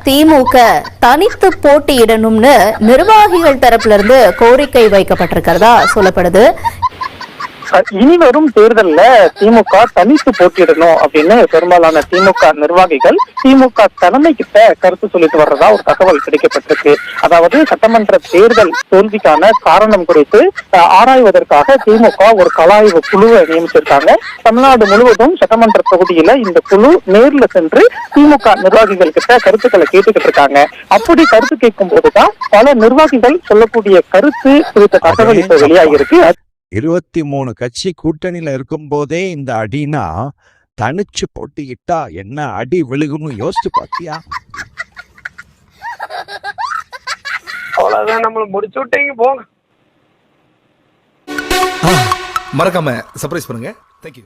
திமுக தனித்து போட்டியிடணும்னு நிர்வாகிகள் தரப்புல இருந்து கோரிக்கை வைக்கப்பட்டிருக்கிறதா சொல்லப்படுது. இனி வரும் தேர்தல்ல திமுக தனித்து போட்டியிடணும் அப்படின்னு பெரும்பாலான திமுக நிர்வாகிகள் திமுக தலைமை கிட்ட கருத்து சொல்லிட்டு வர்றதா ஒரு தகவல் கிடைக்கப்பட்டிருக்கு. அதாவது சட்டமன்ற தேர்தல் தோல்விக்கான காரணம் குறித்து ஆராய்வதற்காக திமுக ஒரு கலாய்வு குழுவை நியமிச்சிருக்காங்க. தமிழ்நாடு முழுவதும் சட்டமன்ற தொகுதியில இந்த குழு நேர்ல சென்று திமுக நிர்வாகிகள் கிட்ட கருத்துக்களை கேட்டுக்கிட்டு இருக்காங்க. அப்படி கருத்து கேட்கும் போதுதான் பல நிர்வாகிகள் சொல்லக்கூடிய கருத்து குறித்த தகவல் இப்ப வெளியாகிருக்கு. 23 கட்சி கூட்டணியில இருக்கும் போதே இந்த அடினா தனிச்சு போட்டிக்கிட்டா என்ன அடி விழுகும்னு யோசிச்சு பாத்தியா? அவ்வளவுதான், நம்மள முடிச்சு விட்டீங்க போங்க. மறக்காம சர்ப்ரைஸ் பண்ணுங்க. தேங்க்யூ.